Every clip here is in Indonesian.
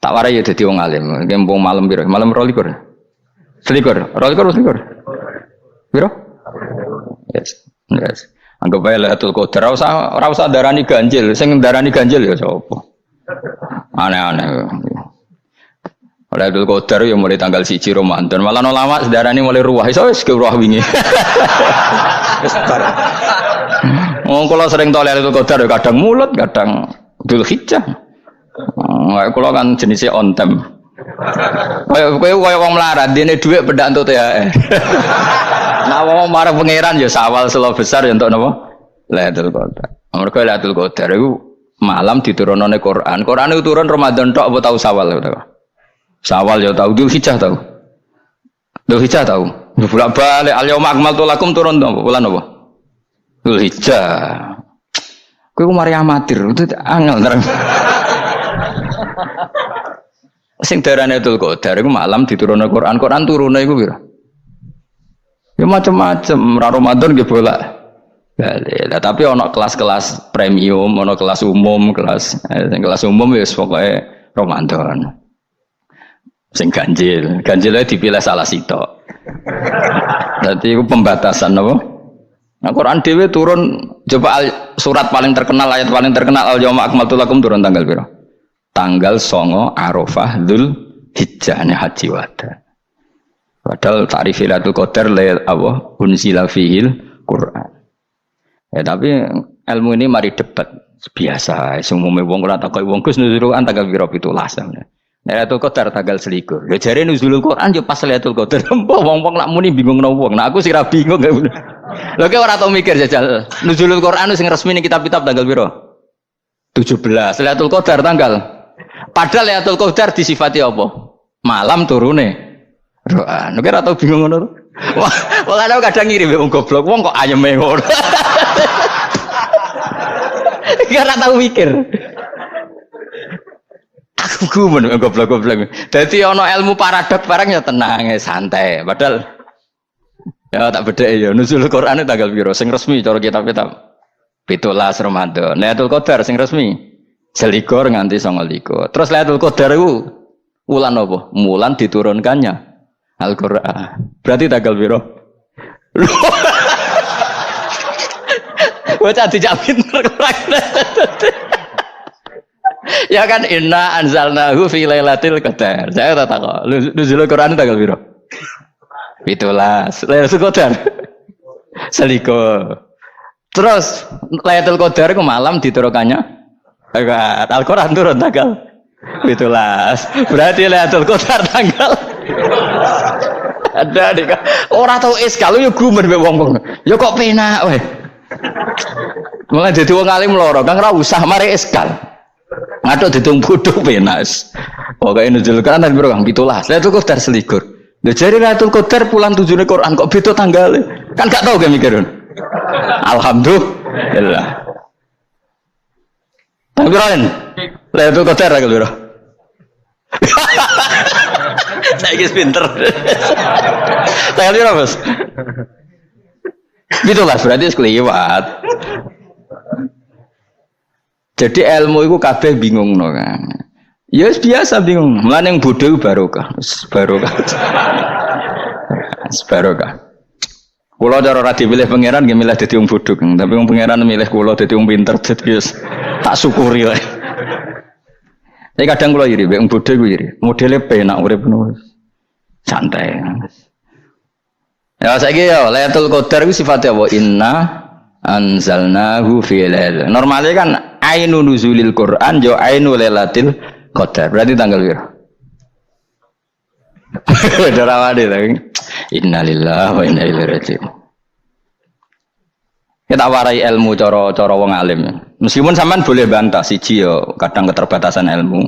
Tak warai ya dadi wong alim. Kempung malam piro? Malam 22. Selikur. 22 selikur. Piro? Yes. Anggap bae Lailatul Qadar ora usah darani ganjil. Sing darani ganjil ya sapa? Aneh-aneh. Lailatul Qadar ya mulai tanggal 1 Ramadan. Malah ulama sedarani mulai ruwah. Iso wis ke ruwah wingi. Wong kula sering tol Lailatul Qadar kadang mulut, kadang Dzulhijjah. Kula kan jenisnya on time. Kaya wong melarat, dene dhuwit pedak entuk THR. Nah wong marang pangeran ya sawal selo besar ya entuk napa? Lailatul Qadar. Mergo Lailatul Qadar iku malam diturunane Quran. Quran itu turun Ramadan tok apa tau Sawal ya tau? Sawal ya tau, Dzulhijjah tau. Dzulhijjah tau. Bolak-balik al-yauma akmaltu lakum turun to bulan apa? Dzulhijjah. Kowe mari amatir, itu angel terang. Sing darane Lailatul Qadar iku malam diturunne Quran. Quran turune iku piro? Ya macam-macam, ra Ramadan nggih bolak. Lah tapi ana kelas-kelas premium, ana kelas umum, kelas umum wis pokoke Ramadan. Sing ganjil, ganjilnya dipilih salah sitok. Dadi iku pembatasan napa? Nah, Quran dhewe turun coba surat paling terkenal, ayat paling terkenal al-yauma akmaltu lakum turun tanggal piro? Tanggal 9 Arafah Dzulhijjah haji wada. Padahal ta'rif Lailatul Qadar Allah unzila fihil Quran. Ya tapi ilmu ini mari debat biasa. Umume wong ora takoki wong Gus nuzul Quran tanggal piro 17. Lailatul Qadar tanggal 21. Ya jare nuzulul Quran yo pas Lailatul Qadar. Wong-wong lak muni bingung nang wong. Nah aku sih ra bingung. Lha kok ora tau mikir jajal. Nuzulul Quran sing resmi ning kitab-kitab tanggal piro? 17. Lailatul Qadar tanggal. Padahal Lailatul Qadar disifati apa? Malam turune. Quran. Nek ora tau bingung ngono. Wong ana kadang ngirim wong goblok, wong kok ayeme ngono. Ora tau mikir. Aku gumun goblok-goblok. Dadi ana ilmu paradok barang ya tenang, santai. Padahal ya tak bedhek ya nuzul Quran tanggal piro sing resmi cara kitab-kitab. 17 Ramadan. Lailatul Qadar sing resmi 21 nganti 29. Terus Lailatul Qadar iku wulan apa? Wulan diturunkannya Al-Qur'an. Berarti tanggal piro? Bocah dijak pinter kurang. Ya kan inna anzalnahu fi lailatul qadar. Saya tak tahu. Nuzul Quran tanggal piro? 17. Lailatul Qadar. Seliko. Terus Lailatul Qadar itu malam diturunkannya Al-Quran turun tanggal 17. Berarti Lailatul Qadar tanggal ada dik. Ora tau iskal yo gumen mbek wong-wong. Ya kok penak weh. Mulai dadi wong alim loro, Kang ora usah mari iskal. Ngaduk ditung bodho penak. Pokoke nuzul Quran nang piro Kang 17. Lailatul Qadar selikur. Lha jare Lailatul Qadar pulang tujune Quran kok beda tanggale. Kan gak tau ge mikir. Alhamdulillah. Tangguran. Lailatul Qadar tanggal piro? Saiki pinter. Tanggal piro, Bos? Itulah berarti sekeliwat. Jadi ilmu itu kabeh bingung no kan. Ya biasa bingung. Mulane yang bodoh barokah. Barokah. Barokah. Kula cara ora dipilih pangeran nggih milih dadi wong bodoh, tapi wong pangeran milih kula dadi wong pinter dadi tak syukuri wae. Tapi kadang kula iri, wong bodoh ku iri. Modele penak urip ngono. Santai. Ya saiki ya Lailatul Qadar iku sifate apa? Inna anzalnahu fi lailatul. Normale kan ainu nuzulil Quran yo ainu Lailatul Qadar. Berarti tanggal piro? Darawade lagi. Innalillahi wa inna ilaihi raji'un. Kita warai ilmu cara wong alim. Meskipun sampean boleh bantah siji yo kadang keterbatasan ilmu.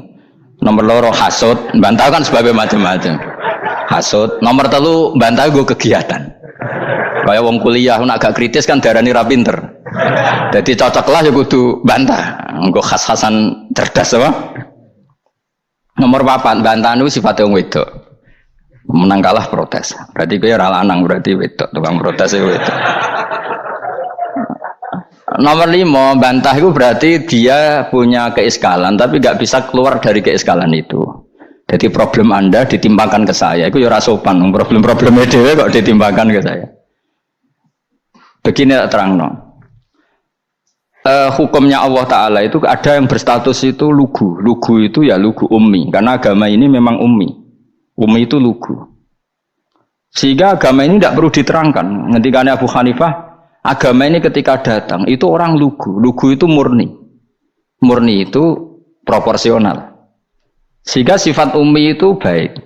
Nomor loro hasud, bantah kan sebab macam-macam. Hasud. Nomor 3 bantah go kegiatan. Kayak wong kuliah nak agak kritis kan darani ra pinter. Jadi cocoklah ya kudu bantah. Engko khas-khasan cerdas apa? Nomor 4 bantah niku sifate wong wedok. Menang kalah protes. Berarti kowe ora lanang berarti wedok, tukang protes e wedok. Nomor 5 bantah itu berarti dia punya keiskalan tapi enggak bisa keluar dari keiskalan itu. Jadi problem Anda ditimbangkan ke saya, itu ya ora sopan. Problem-problemnya dhewe kok ditimbangkan ke saya. Begini tak terangno. Hukumnya Allah Ta'ala itu ada yang berstatus itu lugu. Lugu itu ya lugu ummi. Karena agama ini memang ummi. Ummi itu lugu. Sehingga agama ini tidak perlu diterangkan. Ketika Abu Hanifah, agama ini ketika datang, itu orang lugu. Lugu itu murni. Murni itu proporsional. Sehingga sifat ummi itu baik.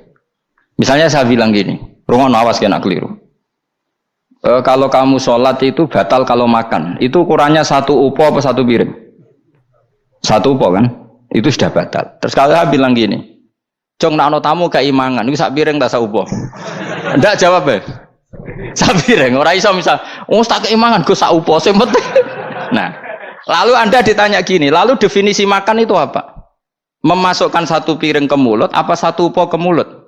Misalnya saya bilang gini, rungono awas kena keliru. Kalau kamu sholat itu batal kalau makan. Itu ukurannya 1 upo apa 1 piring? 1 upo kan? Itu sudah batal. Terus kalau saya bilang gini, Jong nak ono tamu keimangan, itu 1 piring tak 1 upo. Ndak jawab ya? 1 piring. Orang iso misal, tak keimangan, gue 1 upo. Nah, lalu Anda ditanya gini, lalu definisi makan itu apa? Memasukkan 1 piring ke mulut apa 1 upo ke mulut?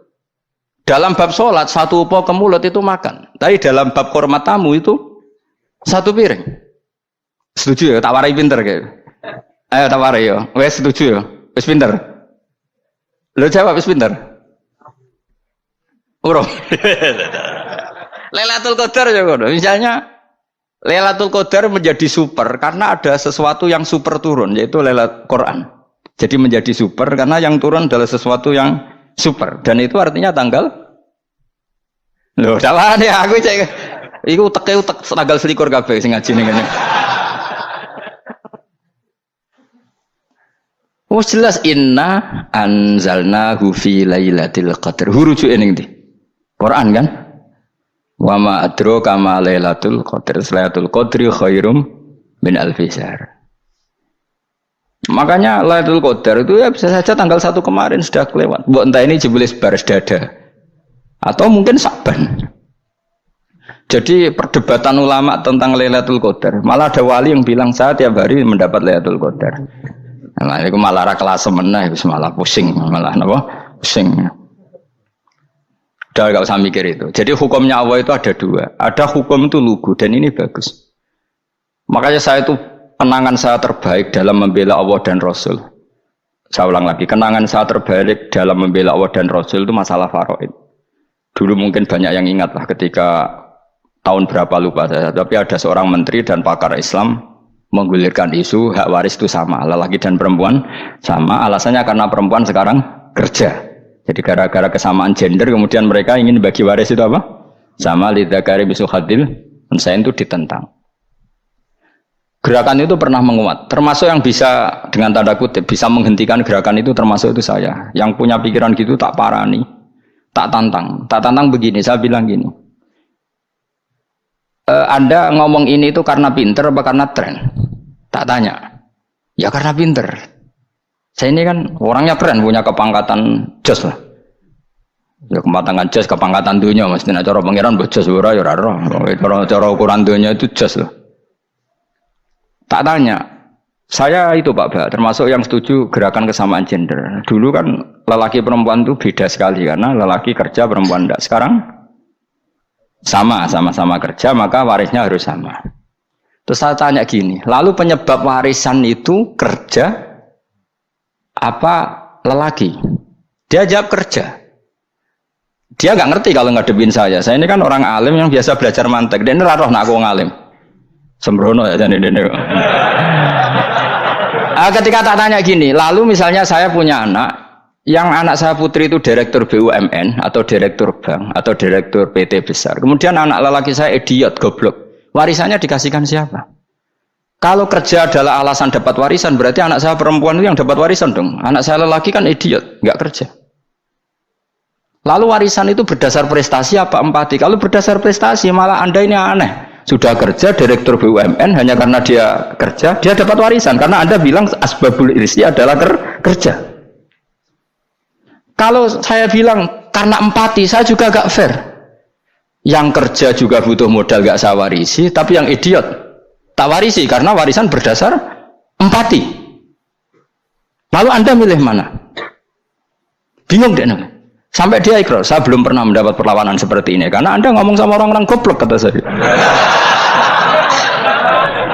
Dalam bab sholat 1 upo ke mulut itu makan. Tapi dalam bab hormat tamu itu 1 piring. Setuju ya? Tak warai pinter kayak. Ayo tak warai ya. Wes setuju ya? Wes pinter. Lo jawab wes pinter. Urung. Lailatul Qadar ya kono. Misalnya Lailatul Qadar menjadi super karena ada sesuatu yang super turun yaitu Lailatul Quran. Jadi menjadi super karena yang turun adalah sesuatu yang super dan itu artinya tanggal. Loh, salah nih aku cek. Iku utek tanggal 21 kabeh sing ngaji ning ngene. Oh jelas inna anzalnahu fi lailatul qadar. Hurujuke ning ndi? Quran kan? Wa ma adraka ma lailatul qadar. Lailatul qadri khairum min alfi syahr. Makanya Lailatul Qadar itu ya bisa saja tanggal 1 kemarin sudah kelewat. Mbok entah ini jebulis baris dada atau mungkin Saban. Jadi perdebatan ulama tentang Lailatul Qadar, malah ada wali yang bilang saya tiap hari mendapat Lailatul Qadar. Nah, itu malah ra kelas meneh, malah pusing, malah napa? Pusing. Udah enggak usah mikir itu. Jadi hukumnya Allah itu ada 2. Ada hukum itu lugu dan ini bagus. Makanya saya itu kenangan saya terbaik dalam membela Allah dan Rasul. Saya ulang lagi, kenangan saya terbaik dalam membela Allah dan Rasul itu masalah faraid. Dulu mungkin banyak yang ingat lah ketika tahun berapa lupa saya, tapi ada seorang menteri dan pakar Islam menggulirkan isu hak waris itu sama, lelaki dan perempuan sama. Alasannya karena perempuan sekarang kerja. Jadi gara-gara kesamaan gender kemudian mereka ingin bagi waris itu apa? Sama lidzakari bisul hadil, saya itu ditentang. Gerakan itu pernah menguat, termasuk yang bisa dengan tanda kutip bisa menghentikan gerakan itu termasuk itu saya. Yang punya pikiran gitu tak parani, tak tantang begini. Saya bilang gini, Anda ngomong ini itu karena pinter apa karena tren? Tak tanya, ya karena pinter. Saya ini kan orangnya keren, punya kepangkatan jos lah. Ya kepangkatan jos, kepangkatan dunia, mestinya cara pangeran bojos ora ya ora. Cara ukuran dunia itu jos lah. Tak tanya, saya itu Pak Ba, termasuk yang setuju gerakan kesamaan gender. Dulu kan lelaki perempuan itu beda sekali karena lelaki kerja perempuan tidak. Sekarang sama-sama kerja maka warisnya harus sama. Terus saya tanya gini, lalu penyebab warisan itu kerja apa lelaki? Dia jawab kerja. Dia nggak ngerti kalau ngadepin saya. Saya ini kan orang alim yang biasa belajar mantek. Dia ini roh nak aku ngalim. Sembrono ya jadi ini. Ketika tak tanya gini, lalu misalnya saya punya anak, yang anak saya putri itu direktur BUMN atau direktur bank atau direktur PT besar. Kemudian anak lelaki saya idiot, goblok. Warisannya dikasihkan siapa? Kalau kerja adalah alasan dapat warisan, berarti anak saya perempuan itu yang dapat warisan dong. Anak saya lelaki kan idiot, nggak kerja. Lalu warisan itu berdasar prestasi apa empati? Kalau berdasar prestasi malah Anda ini aneh. Sudah kerja direktur BUMN hanya karena dia kerja, dia dapat warisan karena Anda bilang asbabul irsi adalah kerja. Kalau saya bilang karena empati, saya juga gak fair. Yang kerja juga butuh modal gak saya warisi, tapi yang idiot tak warisi karena warisan berdasar empati. Lalu Anda milih mana? Bingung deh. Sampai dia ikrar, saya belum pernah mendapat perlawanan seperti ini karena Anda ngomong sama orang-orang goblok kata saya.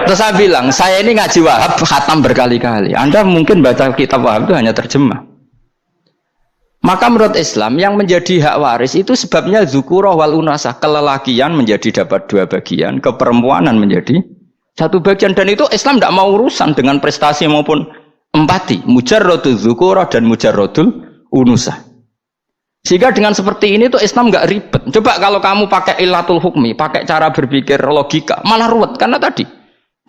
Terus saya bilang, saya ini ngaji Wahab khatam berkali-kali. Anda mungkin baca kitab Wahab itu hanya terjemah. Maka menurut Islam yang menjadi hak waris itu sebabnya zukurah wal unasah, kelelakian menjadi dapat 2 bagian, keperempuanan menjadi 1 bagian, dan itu Islam tidak mau urusan dengan prestasi maupun empati, mujarrodul zukurah dan mujarrodul unusah. Sehingga dengan seperti ini tuh Islam nggak ribet. Coba kalau kamu pakai ilatul hukmi, pakai cara berpikir logika, malah ruwet karena tadi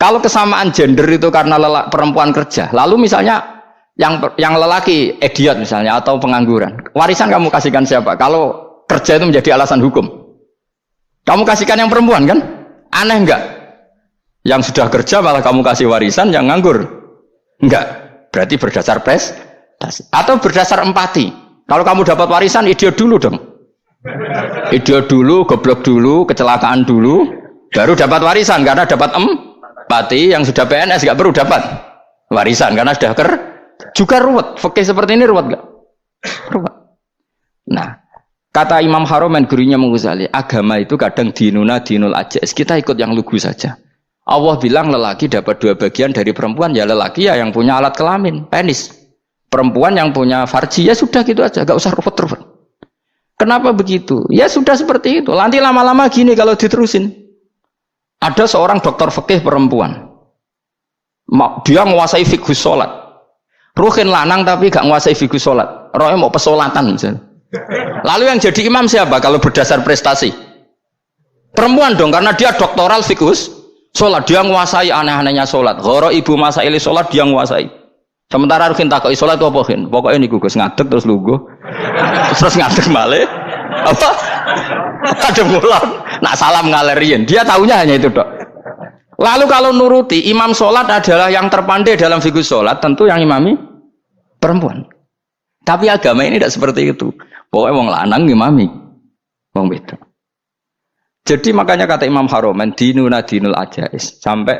kalau kesamaan gender itu karena perempuan kerja, lalu misalnya yang lelaki idiot misalnya atau pengangguran, warisan kamu kasihkan siapa? Kalau kerja itu menjadi alasan hukum, kamu kasihkan yang perempuan kan? Aneh enggak? Yang sudah kerja malah kamu kasih warisan yang nganggur? Enggak. Berarti berdasar prestasi atau berdasar empati. Kalau kamu dapat warisan idiot dulu dong. Idiot dulu, goblok dulu, kecelakaan dulu, baru dapat warisan karena dapat empati. Yang sudah PNS enggak perlu dapat warisan karena sudah juga ruwet. Fikih seperti ini ruwet enggak? Ruwet. Nah, kata Imam Haromen gurunya Ghazali, agama itu kadang dinuna dinul ajais. Kita ikut yang lugu saja. Allah bilang lelaki dapat 2 bagian dari perempuan, ya lelaki ya yang punya alat kelamin, penis. Perempuan yang punya farji, ya sudah gitu aja, enggak usah ruwet-ruwet. Kenapa begitu? Ya sudah seperti itu. Nanti lama-lama gini kalau diterusin. Ada seorang dokter fikih perempuan. Dia menguasai fikih sholat. Ruhin lanang tapi gak menguasai fikih sholat. Rohnya mau pesolatan misalnya. Lalu yang jadi imam siapa kalau berdasar prestasi? Perempuan dong, karena dia doktoral fikih sholat. Dia menguasai aneh-anehnya sholat. Ghoro ibu masaili sholat dia menguasai. Sementara Ruhin takoi sholat itu apa Ruhin? Pokoknya ini gugus ngadeg terus lugu. Terus ngadeg balik. Apa? Ada mulan. Nak salam ngalerin. Dia tahunya hanya itu dok. Lalu kalau nuruti imam sholat adalah yang terpandai dalam fikih sholat, tentu yang imami perempuan. Tapi agama ini tidak seperti itu. Pokoknya wong lanang imami, wong beda. Jadi makanya kata Imam Haromen, dinuna dinul ajais. Sampai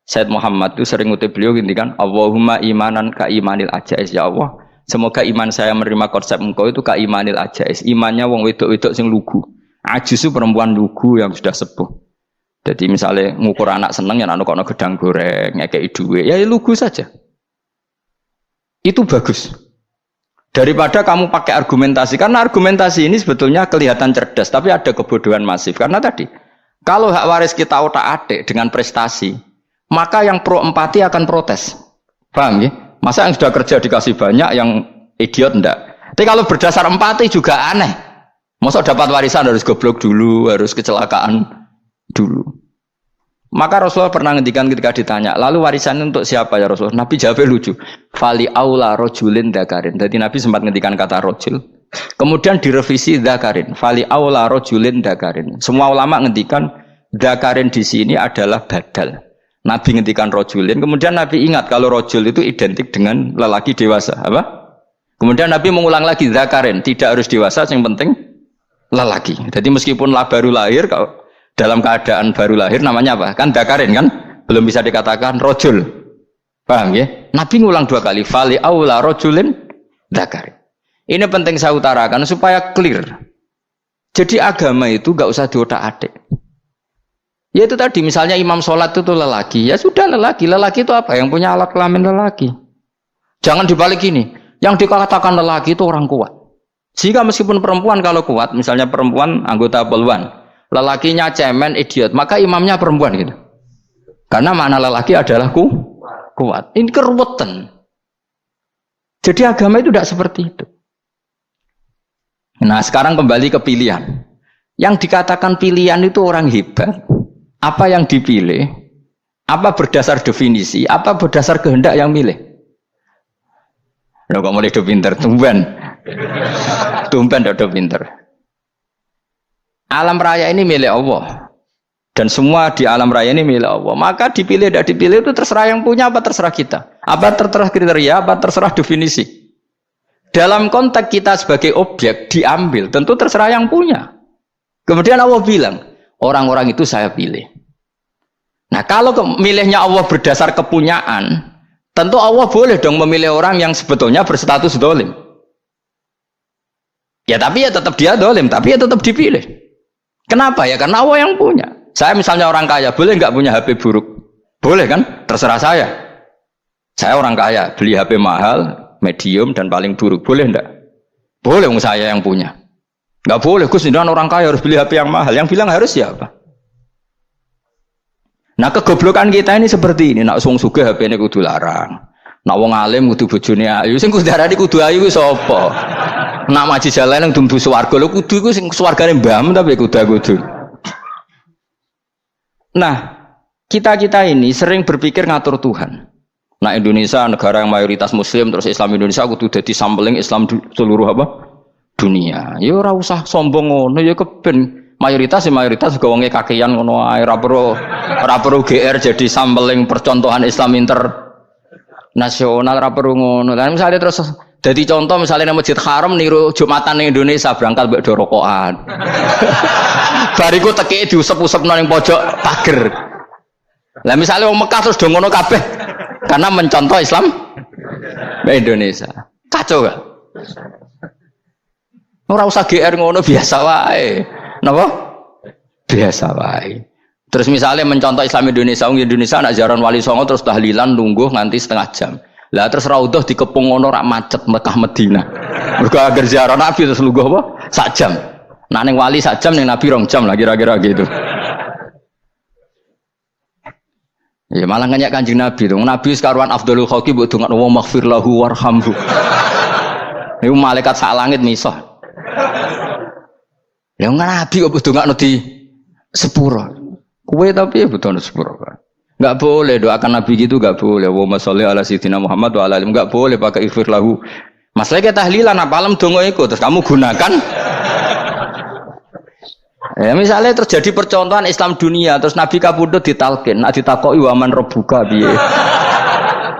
Said Muhammad itu sering ngutip beliau gini kan, Allahumma imanan ka imanil ajais. Ya Allah, semoga iman saya menerima konsep engkau itu ka imanil ajais. Imannya wong wedok-wedok sing lugu. Ajis itu perempuan lugu yang sudah sepuh. Jadi misalnya ngukur anak seneng ya anak kono gedang goreng, ngekei duit, ya lugu saja. Itu bagus. Daripada kamu pakai argumentasi, karena argumentasi ini sebetulnya kelihatan cerdas, tapi ada kebodohan masif. Karena tadi, kalau hak waris kita otak-atik dengan prestasi, maka yang pro empati akan protes. Paham ya? Masa yang sudah kerja dikasih banyak, yang idiot enggak? Tapi kalau berdasar empati juga aneh. Masa dapat warisan harus goblok dulu, harus kecelakaan dulu. Maka Rasulullah pernah ngendikan ketika ditanya, lalu warisan untuk siapa ya Rasulullah? Nabi jawabnya lucu. Fali aula rojulin dzakarin. Jadi Nabi sempat ngendikan kata rojul. Kemudian direvisi dzakarin. Fali aula rojulin dzakarin. Semua ulama ngendikan dzakarin di sini adalah badal. Nabi ngendikan rojulin. Kemudian Nabi ingat kalau rojul itu identik dengan lelaki dewasa. Apa? Kemudian Nabi mengulang lagi dzakarin. Tidak harus dewasa, yang penting lelaki. Jadi meskipun baru lahir, kalau dalam keadaan baru lahir namanya apa? Kan dakarin kan? Belum bisa dikatakan rojul. Paham ya? Nabi ngulang 2 kali. Fali aula rojulin dakarin. Ini penting saya utarakan supaya clear. Jadi agama itu gak usah diotak-atik. Ya itu tadi misalnya imam sholat itu lelaki. Ya sudah lelaki. Lelaki itu apa? Yang punya alat kelamin lelaki. Jangan dibalik ini. Yang dikatakan lelaki itu orang kuat. Jika meskipun perempuan kalau kuat, misalnya perempuan anggota poluan, lelakinya cemen, idiot, maka imamnya perempuan gitu. Karena makna lelaki adalah kuat. Ini keruwetan. Jadi agama itu tidak seperti itu. Nah sekarang kembali ke pilihan. Yang dikatakan pilihan itu orang hebat. Apa yang dipilih? Apa berdasar definisi? Apa berdasar kehendak yang milih? Loh kok mulai do pinter, tumben. Tumben do pinter. Alam raya ini milik Allah. Dan semua di alam raya ini milik Allah. Maka dipilih tidak dipilih itu terserah yang punya apa terserah kita. Apa terserah kriteria, apa terserah definisi. Dalam konteks kita sebagai objek diambil, tentu terserah yang punya. Kemudian Allah bilang, orang-orang itu saya pilih. Nah kalau milihnya Allah berdasar kepunyaan, tentu Allah boleh dong memilih orang yang sebetulnya berstatus dolim. Ya tapi ya tetap dia dolim, tapi ya tetap dipilih. Kenapa ya? Karena Allah yang punya. Saya misalnya orang kaya, boleh nggak punya HP buruk? Boleh kan? Terserah saya. Saya orang kaya, beli HP mahal, medium dan paling buruk, boleh enggak? Boleh saya yang punya. Enggak boleh Gus, dengan orang kaya harus beli HP yang mahal. Yang bilang harus siapa? Nah, kegoblokan kita ini seperti ini. Nak wong sugih HP ini kudu larang. Nak wong alim kudu bojone ayu. Sing kudu darani kudu ayu ku sapa? Nak maji jalan nang dumbu swarga lho kudu iku sing swargane mbam tapi kudu. Nah, kita ini sering berpikir ngatur Tuhan. Nah, Indonesia negara yang mayoritas muslim terus Islam Indonesia kudu dadi sampling Islam seluruh apa? Dunia. Ya ora usah sombong ngono ya keben. Mayoritas juga wonge kakean ngono ae ora perlu GR jadi sampling percontohan Islam internasional ora perlu ngono. Lah misalnya terus dadi contoh misalnya nang Masjid Haram niru Jumatan ning Indonesia berangkat mbek do rokokan. Bariku teki diusep-usepno ning pojok pager. Lah misalnya wong Mekah terus do ngono kabeh karena mencontoh Islam Indonesia. Kacau gak? Ora usah GR ngono biasa wae. Napa? Biasa wae. Terus misalnya mencontoh Islam Indonesia, Indonesia nak ziarah Wali Songo terus tahlilan nunggu nganti setengah jam. Lah terus raudhah dikepung ngono rak macet Mekah Madinah. Mergo agar ziarah Nabi terus lungguh apa? Sak jam. Nah ning wali sak jam ning Nabi 2 jam lah kira-kira gitu. Ya malah nganyak Kanjeng Nabi tuh. Nabi sekaruan afdhalul khalqi mbok dongakno wa maghfir lahu warhamhu. Niku malaikat sak langit misah. Ya Nabi kok dongakno di sepuro. Kowe tapi ya butuh sepuro kan. Enggak boleh doakan Nabi gitu enggak boleh. Wa sholli ala sayyidina Muhammad wa ala alihi enggak boleh pakai ighfir lahu. Masalah kita tahlilan apa alam donga iku terus kamu gunakan. Ya misalnya terjadi percontohan Islam dunia terus Nabi kapundhut ditalkin, nak ditakoki waman rabbuka piye.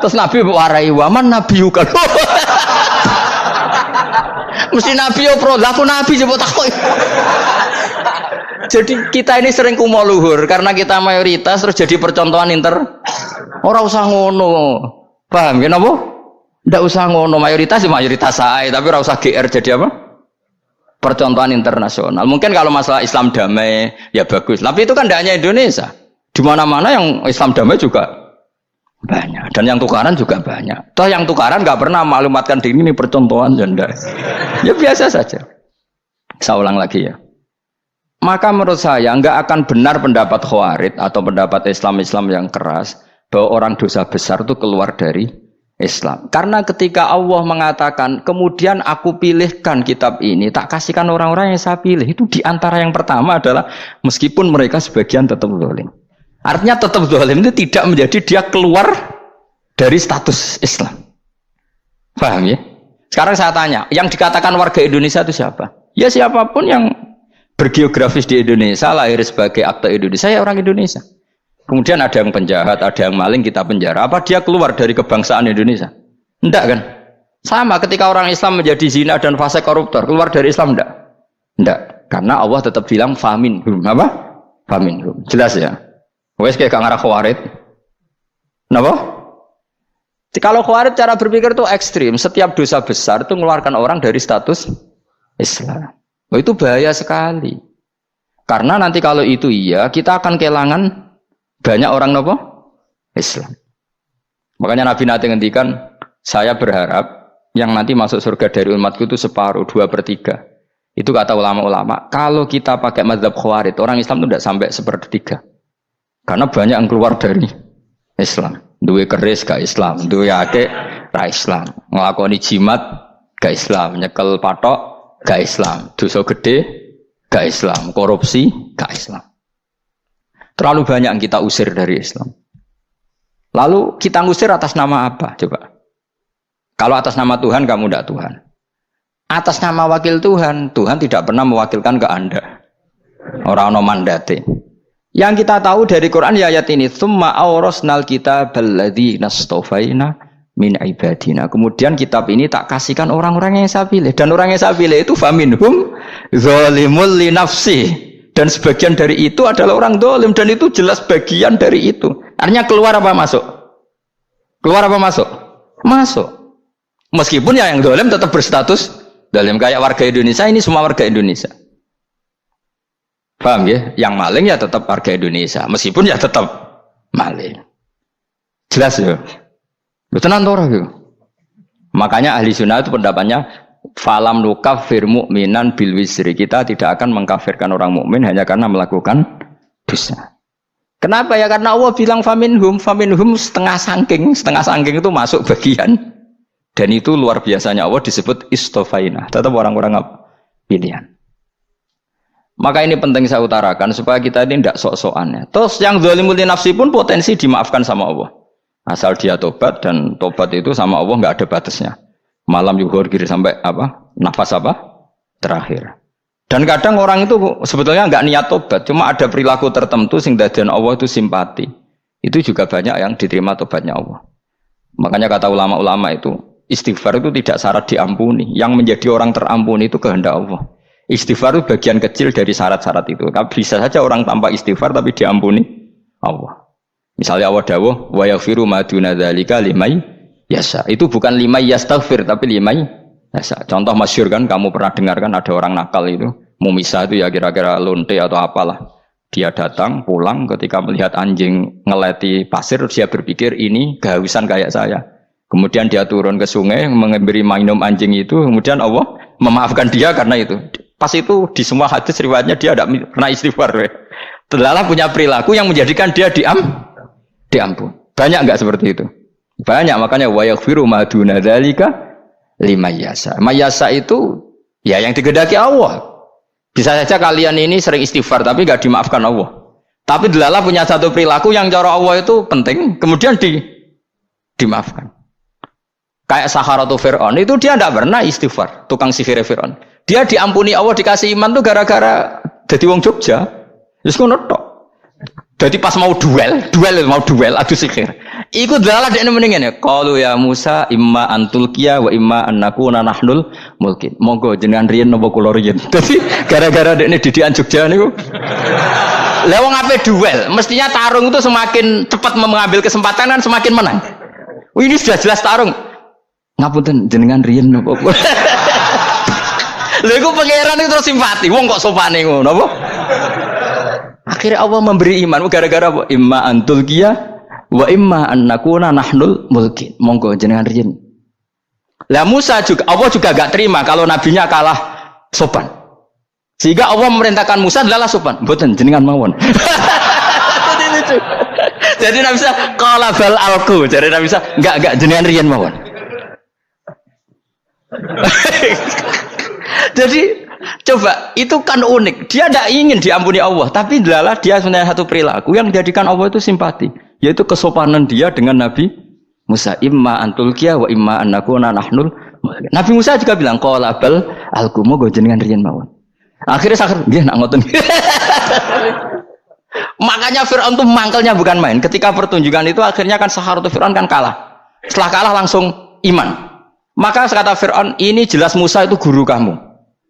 Terus Nabi warai waman nabiyuka. Mesti Nabi yo pro, lah aku Nabi coba takut. Jadi kita ini sering kumo luhur karena kita mayoritas terus jadi percontohan Ora usah ngono. Paham ya napa? Ndak usah ngono, mayoritas ya mayoritas sae, tapi ora usah GR jadi apa? Percontohan internasional. Mungkin kalau masalah Islam damai ya bagus. Tapi itu kan tidak hanya Indonesia. Di mana-mana yang Islam damai juga banyak dan yang tukaran juga banyak. Toh yang tukaran nggak pernah maklumatkan diri ini percontohan janda. Ya biasa saja. Saya ulang lagi ya. Maka menurut saya nggak akan benar pendapat Khawarij atau pendapat Islam yang keras bahwa orang dosa besar itu keluar dari Islam. Karena ketika Allah mengatakan kemudian aku pilihkan kitab ini tak kasihkan orang-orang yang saya pilih, itu diantara yang pertama adalah meskipun mereka sebagian tetap zalim. Artinya tetap zalim itu tidak menjadi dia keluar dari status Islam. Paham ya? Sekarang saya tanya, yang dikatakan warga Indonesia itu siapa? Ya siapapun yang bergeografis di Indonesia, lahir sebagai akte Indonesia, ya orang Indonesia. Kemudian ada yang penjahat, ada yang maling, kita penjara. Apa dia keluar dari kebangsaan Indonesia? Enggak kan? Sama ketika orang Islam menjadi zina dan fase koruptor, keluar dari Islam enggak? Enggak. Karena Allah tetap bilang faminhum. Apa? Faminhum. Jelas ya? Wes kayak gak ngarah Khawarij. Kenapa? Kalau Khawarij cara berpikir itu ekstrim. Setiap dosa besar itu mengeluarkan orang dari status Islam. Oh, itu bahaya sekali. Karena nanti kalau itu iya, kita akan kehilangan banyak orang nopo Islam. Makanya Nabi nanti ngendikan, saya berharap yang nanti masuk surga dari umatku itu separuh, 2/3. Itu kata ulama-ulama. Kalau kita pakai mazhab Khawarij, orang Islam itu tidak sampai 1/3. Karena banyak yang keluar dari Islam. Duwe keris gak Islam, duwe akeh ra Islam, nglakoni jimat gak Islam, nyekel patok gak Islam, dosa gede gak Islam, korupsi gak Islam. Terlalu banyak yang kita usir dari Islam. Lalu kita ngusir atas nama apa? Coba. Kalau atas nama Tuhan, kamu tidak Tuhan. Atas nama wakil Tuhan, Tuhan tidak pernah mewakilkan ke Anda. Orang-orang mandate. Yang kita tahu dari Quran ya ayat ini, tsumma awrasnal kitabal ladzina astafaina min ibadina. Kemudian kitab ini tak kasihkan orang-orang yang saya pilih, dan orang yang saya pilih itu faminhum zalimul li nafsi. Dan sebagian dari itu adalah orang zalim, dan itu jelas bagian dari itu. Artinya keluar apa masuk? Keluar apa masuk? Masuk. Meskipun ya yang zalim tetap berstatus zalim, kayak warga Indonesia, ini semua warga Indonesia. Paham ya? Yang maling ya tetap warga Indonesia, meskipun ya tetap maling. Jelas ya? Betul nanti. Makanya ahli sunnah itu pendapatnya falam nukafir mu'minan bil wisri. Kita tidak akan mengkafirkan orang mukmin hanya karena melakukan dosa. Kenapa ya? Karena Allah bilang faminhum setengah sangking itu masuk bagian. Dan itu luar biasanya Allah disebut istofaina. Tetap orang-orang apa? Pilihan. Maka ini penting saya utarakan supaya kita ini tidak sok-sokan ya. Terus yang zalimul nafsi pun potensi dimaafkan sama Allah. Asal dia tobat, dan tobat itu sama Allah nggak ada batasnya. Malam yuhur kiri sampai apa? Nafas apa? Terakhir. Dan kadang orang itu sebetulnya nggak niat tobat, cuma ada perilaku tertentu sing dadian Allah itu simpati. Itu juga banyak yang diterima tobatnya Allah. Makanya kata ulama-ulama itu, istighfar itu tidak syarat diampuni. Yang menjadi orang terampuni itu kehendak Allah. Istighfar itu bagian kecil dari syarat-syarat itu. Bisa saja orang tanpa istighfar tapi diampuni Allah. Misalnya Allah dawuh wa yaghfiru ma duna dzalika limay yasha. Itu bukan limay yastaghfir tapi limay yasha. Contoh masyhur kan, kamu pernah dengar kan, ada orang nakal itu mau misah itu ya kira-kira lonte atau apalah. Dia datang pulang ketika melihat anjing ngeleti pasir, dia berpikir ini kehausan kayak saya. Kemudian dia turun ke sungai memberi minum anjing itu, kemudian Allah memaafkan dia karena itu. Pas itu di semua hadis riwayatnya dia tidak pernah istighfar. Terlalu punya perilaku yang menjadikan dia diampun. Banyak enggak seperti itu? Banyak, makanya wa yaghfiru ma duna dzalika liman yasha. Mayasa itu ya yang digedaki Allah. Bisa saja kalian ini sering istighfar tapi enggak dimaafkan Allah. Tapi delala punya satu perilaku yang cara Allah itu penting, kemudian dimaafkan. Kayak Saharatu Fir'aun itu dia tidak pernah istighfar, tukang sihir Fir'aun. Dia diampuni Allah, dikasih iman tuh gara-gara jadi wong Jogja. Terus ngono tok. Jadi pas mau duel adu sihir. Iku delala dekne mendingan ya. Qalu ya Musa imma antulqiya wa imma an nakuna nahnul mulkin. Monggo jenengan riyen napa kula riyen. Dadi gara-gara dekne didikan Jogja niku. Lah wong ape duel, mestinya tarung itu semakin cepat mengambil kesempatan kan semakin menang. Ini sudah jelas tarung. Ngapunten jenengan riyen napa. Lha iku pangeran itu terus simpati. Wong kok sopane ngono apa? Akhirnya Allah memberi iman gara-gara apa? Imma antul qiyah wa imma an nakuna nahnul mulkin. Monggo jenengan riyen. Lah Musa juga Allah juga enggak terima kalau nabinya kalah sopan. Sehingga Allah memerintahkan Musa adalah sopan. Mboten jenengan mawon. Jadi Nabi Musa qala bal alqu. Jadi Nabi Musa enggak jenengan riyen mawon. Jadi coba itu kan unik. Dia tidak ingin diampuni Allah, tapi adalah dia sebenarnya satu perilaku yang menjadikan Allah itu simpati, yaitu kesopanan dia dengan Nabi Musa. Imma antulqiya wa imma an nakuna nahnul. Nabi Musa juga bilang qala bal alqu moga jenengan riyen mawon. Akhirnya sakit nggih nak ngoten. Makanya Fir'aun itu mangkelnya bukan main. Ketika pertunjukan itu akhirnya kan Saharatu Fir'aun kan kalah. Setelah kalah langsung iman. Maka kata Fir'aun, ini jelas Musa itu guru kamu.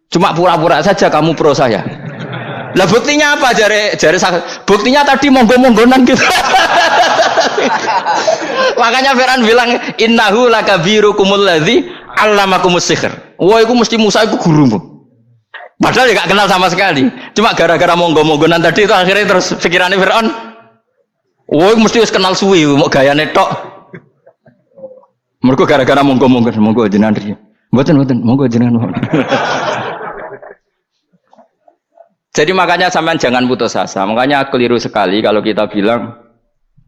Cuma pura-pura saja kamu pro saya. Lah buktinya apa? Jare buktinya tadi monggo-monggonan gitu. Makanya Fir'aun bilang innahu lakabirukumul ladzi 'allamakumus sihr. Wah, itu mesti Musa itu gurumu. Padahal dia gak kenal sama sekali. Cuma gara-gara monggo-monggonan tadi itu akhirnya terus pikirannya Fir'aun. Wah, mesti wis kenal suwi, mau gayane tok. Mergo gara-gara monggo jenengan riyen. Mboten monggo jenengan. Jadi makanya sampean jangan putus asa. Makanya keliru sekali kalau kita bilang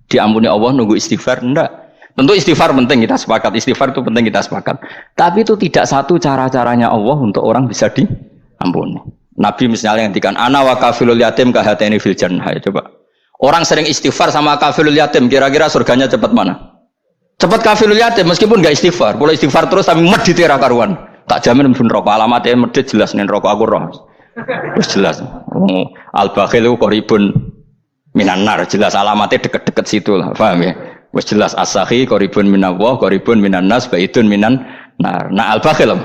diampuni Allah nunggu istighfar. Enggak. Tentu istighfar penting, kita sepakat. Istighfar itu penting, kita sepakat. Tapi itu tidak satu cara-caranya Allah untuk orang bisa diampuni. Nabi misalnya ngendikan ana wa kafilul yatim kahateni fil jannah. Coba. Orang sering istighfar sama kafilul yatim, kira-kira surganya cepat mana? Cepat kafirul yatim meskipun enggak istighfar. Kalau istighfar terus tapi medit ra karuan. Tak jamin pun rokok alamatnya medit jelas nih rokok aku roh. Terus jelas. Al-bakhil itu qaribun minan nar, jelas alamatnya deket-deket situ lah, paham ya? Wis jelas as-sakhi qaribun minallah, qaribun minan nas, baidun minan nar. Nah al-bakhil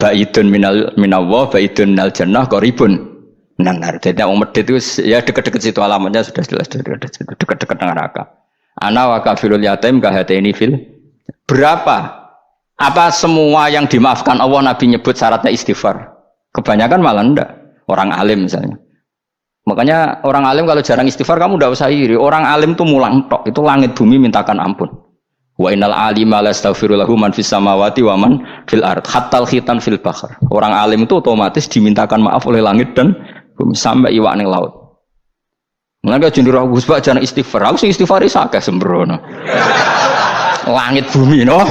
baidun minallah, baidun minal jannah, qaribun minan nar. Jadi wong medit itu ya deket-deket situ alamatnya sudah jelas deket-deket neraka. Ana wa kafirul yatim kahateni fil. Berapa? Apa semua yang dimaafkan Allah Nabi nyebut syaratnya istighfar? Kebanyakan malah enggak. Orang alim misalnya. Makanya orang alim kalau jarang istighfar kamu enggak usah iri. Orang alim tuh mulang tok, itu langit bumi mintakan ampun. Wa innal alima la astaghfiru lahu man fis samawati wa man fil ard hatta al khitan fil bahr. Orang alim itu otomatis dimintakan maaf oleh langit dan bumi sampai iwak ning laut. Mulane jenenge Gus Pak jangan istighfar. Aku sing istighfar iso akeh sembrono. Langit bumi no.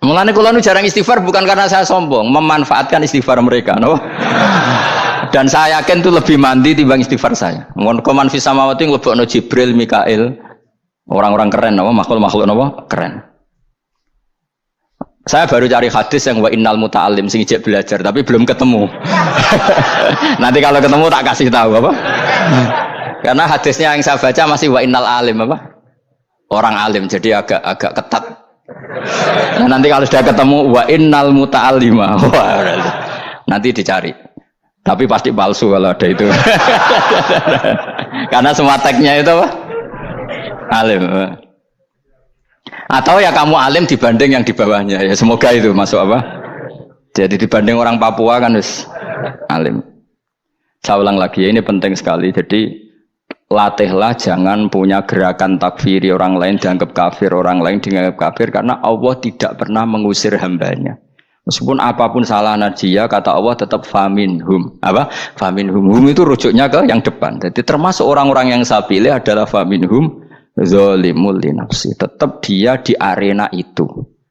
Mulane kula nu jarang istighfar bukan karena saya sombong, memanfaatkan istighfar mereka no. Dan saya yakin itu lebih mandi timbang istighfar saya. Mun koman fis samawati nglebokno Jibril, Mikail. Orang-orang keren, makhluk-makhluk keren. Saya baru cari hadis yang wa innal muta'allim sing ijek belajar, tapi belum ketemu. Nanti kalau ketemu tak kasih tahu apa? Karena hadisnya yang saya baca masih wa innal alim apa? Orang alim, jadi agak ketat. Nah, nanti kalau sudah ketemu wa innal muta'allima, nanti dicari. Tapi pasti palsu kalau ada itu. Karena semua teksnya itu apa? Alim. Atau ya kamu alim dibanding yang di bawahnya. Ya semoga itu masuk apa? Jadi dibanding orang Papua kan harus alim. Saya ulang lagi, ini penting sekali. Jadi latihlah jangan punya gerakan takfiri orang lain dianggap kafir, orang lain dianggap kafir, karena Allah tidak pernah mengusir hambanya. Meskipun apapun salah najiyah, kata Allah tetap faminhum. Apa? Faminhum. Hum itu rujuknya ke yang depan. Jadi termasuk orang-orang yang saya pilih adalah faminhum zalimul li nafsi. Tetap dia di arena itu.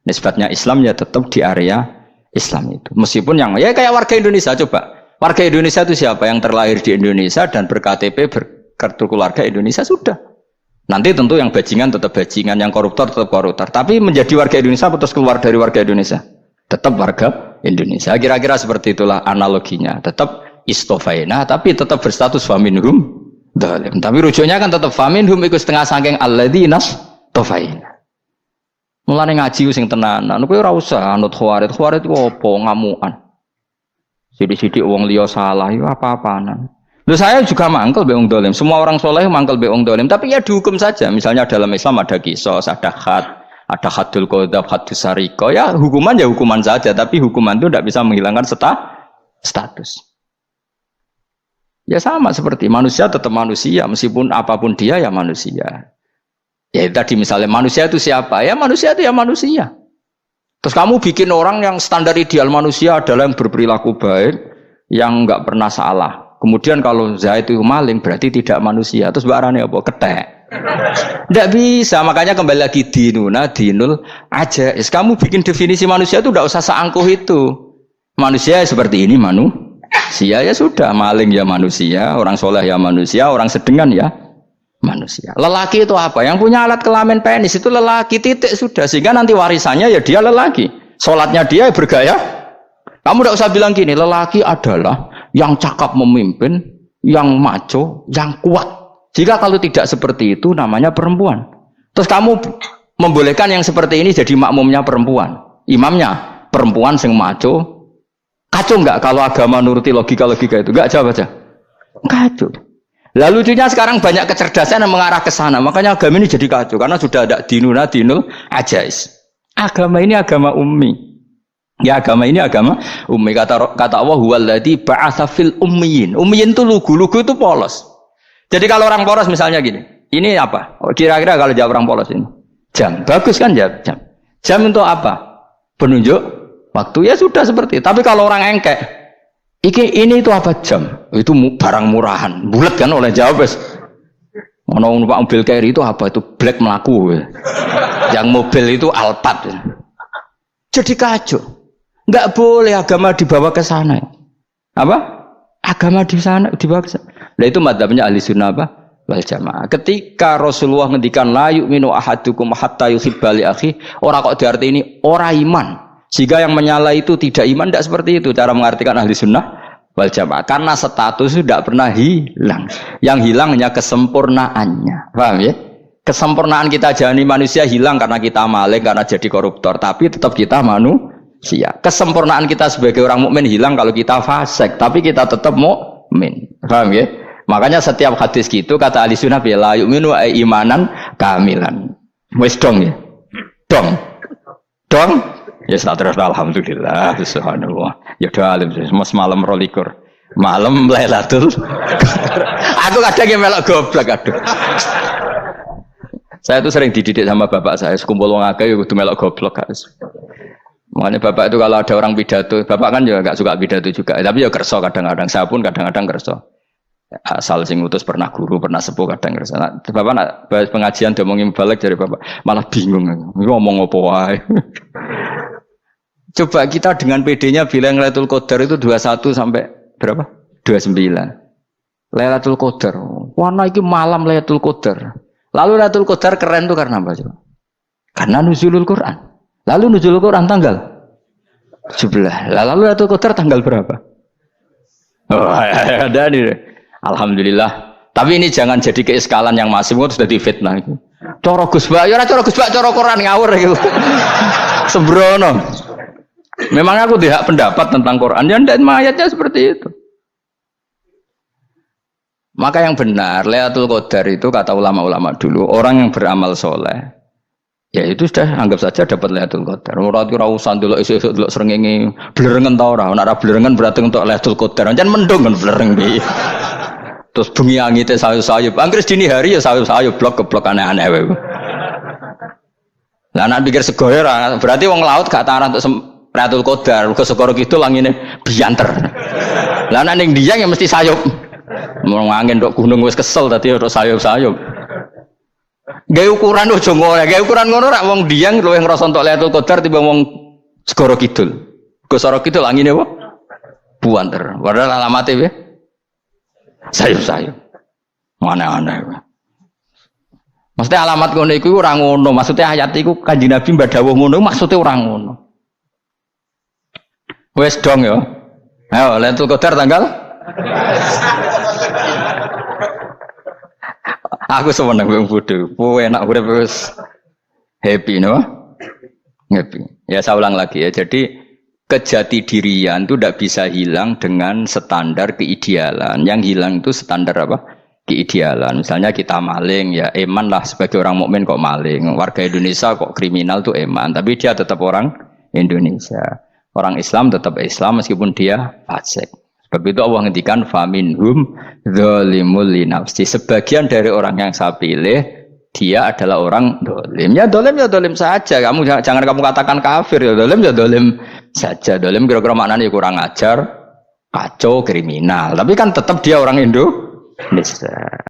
Nisbatnya Islam ya tetap di area Islam itu. Meskipun yang ya kayak warga Indonesia coba. Warga Indonesia itu siapa? Yang terlahir di Indonesia dan ber-KTP berkartu keluarga Indonesia sudah. Nanti tentu yang bajingan tetap bajingan, yang koruptor tetap koruptor. Tapi menjadi warga Indonesia terus keluar dari warga Indonesia. Tetap warga Indonesia. Kira-kira seperti itulah analoginya. Tetap istofaina tapi tetap berstatus faminhum zalim. Tapi rujuknya kan tetap faminhum iku setengah saking alladzinas tofaina. Mulane ngaji sing tenanan. Kowe ora usah anut khawarit. Khawarit ku apa ngamukan. Sidik-sidik wong liya salah yo apa-apanan. Lho saya juga mangkel be wong zalim. Semua orang soleh mangkel be wong zalim, tapi ya dihukum saja. Misalnya dalam Islam ada qisas, ada had, ada hadul qadzab, hadus sarika. Ya hukuman ya hukuman saja, tapi hukuman itu tidak bisa menghilangkan status. Ya sama seperti manusia tetap manusia, meskipun apapun dia ya manusia. Ya tadi misalnya manusia itu siapa? Ya manusia itu ya manusia. Terus kamu bikin orang yang standar ideal manusia adalah yang berperilaku baik, yang enggak pernah salah. Kemudian kalau Zaid itu maling berarti tidak manusia. Terus barangnya apa? Ketek. Tidak bisa, makanya kembali lagi dinul aja. Kamu bikin definisi manusia itu tidak usah seangkuh itu. Manusia seperti ini manusia ya sudah, maling ya manusia, orang soleh ya manusia, orang sedengan ya manusia. Lelaki itu apa? Yang punya alat kelamin penis itu lelaki, titik sudah. Sehingga nanti warisannya ya dia lelaki. Sholatnya dia bergaya. Kamu tidak usah bilang gini, lelaki adalah yang cakap memimpin, yang maco, yang kuat. Jika kalau tidak seperti itu namanya perempuan. Terus kamu membolehkan yang seperti ini jadi makmumnya perempuan, imamnya perempuan sing maco. Kacau enggak kalau agama nuruti logika-logika itu? Enggak, jawab aja. Kacau. Lalu lucunya sekarang banyak kecerdasan yang mengarah ke sana. Makanya agama ini jadi kacau karena sudah ada dinul ajais. Agama ini agama ummi. Ya agama ini agama ummi. Kata Allah huwallazi ba'atsa fil ummiyin. Ummiyin itu lugu itu polos. Jadi kalau orang polos misalnya gini, ini apa? Kira-kira kalau jawab orang polos ini, jam. Bagus kan jawab jam. Jam untuk apa? Penunjuk waktu, ya sudah seperti itu. Tapi kalau orang engkek, ini itu apa jam? Itu barang murahan. Bulat kan oleh jawab. Mau numpak mobil carry itu apa? Itu black melaku. Yang mobil itu Alphard. Jadi kacau. Enggak boleh agama dibawa ke sana. Apa? Agama di sana dibawa ke sana. Nah itu madzhabnya ahli sunnah apa? Wal jamaah. Ketika Rasulullah ngendikan la yu'minu ahadukum hatta yuhibba li akhi, ora kok diarti ini ora iman. Jika yang menyala itu tidak iman, tidak seperti itu cara mengartikan ahli sunnah wal jamaah. Karena status itu tidak pernah hilang. Yang hilang hanya kesempurnaannya. Paham ya? Kesempurnaan kita jadi manusia hilang karena kita maling, karena jadi koruptor. Tapi tetap kita manusia. Kesempurnaan kita sebagai orang mukmin hilang kalau kita fasik. Tapi kita tetap mukmin. Paham ya? Makanya setiap hadis gitu kata ahli sunnah la yu'minu imanan kamilan. Wis dong ya. Dong. Ya terus alhamdulillah subhanallah. Ya doa alim mas malam 12. Malam Lailatul. Aku kadang yang melok goblok aduh. Saya tuh sering dididik sama bapak saya, sekumpul wong akeh kudu melok goblok guys. Makanya bapak itu kalau ada orang pidato, bapak kan juga gak suka pidato juga, tapi ya kerso kadang-kadang, saya pun kadang-kadang kerso. Asal sing utus pernah guru, pernah sepuh kadang kerso. Nah, bapak nak pengajian diomongin balik dari bapak, malah bingung, ngomong apa wae. Coba kita dengan PD-nya bilang Lailatul Qadar itu 21 sampai berapa? 29. Lailatul Qadar. Warna iki malam Lailatul Qadar. Lalu Lailatul Qadar keren tuh karena apa coba? Karena nuzulul Quran. Lalu nuzulul Quran tanggal 17. Lalu Lailatul Qadar tanggal berapa? Oh, ada nih. Alhamdulillah. Tapi ini jangan jadi keiskalan yang masif itu sudah difitnah itu. Cara Gus Bak, ya ora cara Gus Bak, cara Quran ngawur gitu. Sembrono. Memang aku tidak pendapat tentang Quran, dan ayatnya seperti itu. Maka yang benar, Lailatul Qadar itu kata ulama-ulama dulu, orang yang beramal soleh, ya itu sudah anggap saja dapat Lailatul Qadar. Ora usah ndelok esuk-esuk ndelok srengenge blerengen ta ora, nek ora blerengen berarti untuk Lailatul Qadar. Jan mendung kan blereng iki. Terus bengi angite sayup-sayup. Anggere dini hari ya sayup-sayup blok aneh-aneh wae. Lah nek pikir segoyo ora, berarti wong laut gak taran untuk Lailatul Qadar, ke segoro kidul langine bianter. Lah nek ning Dieng ya mesti sayup. Mau angin dok gunung wis kesel tadi untuk sayup-sayup. Gaya ukuran ojo ngono, gaya ukuran ngono rak wong Dieng luwih ngrasa entuk Lailatul Qadar timbang wong segoro kidul. Ke segoro kidul angine apa? Buanter. Padahal alamate piye? Sayup-sayup. Aneh-aneh. Maksudnya alamat ngono iku ora ngono, maksudnya ayat iku Kanjeng Nabi mbadhawuh ngono, maksudnya ora ngono. Wes dong ya. Ayo Lailatul Qadar tanggal. Aku seneng wong bodho. Kowe enak urip wis happy no? Happy. Ya saya ulang lagi ya. Jadi kejati dirian itu tidak bisa hilang dengan standar keidealan. Yang hilang itu standar apa? Keidealan. Misalnya kita maling ya eman lah sebagai orang mukmin kok maling. Warga Indonesia kok kriminal tuh eman, tapi dia tetap orang Indonesia. Orang Islam tetap Islam meskipun dia fasik. Sebab itu Allah ngendikan faminhum zalimul linafsi. Sebagian dari orang yang saya pilih dia adalah orang dolim. Ya dolim saja. Kamu jangan kamu katakan kafir ya dolim saja. Dolim kira-kira maknanya kurang ajar, kacau, kriminal. Tapi kan tetap dia orang Indonesia.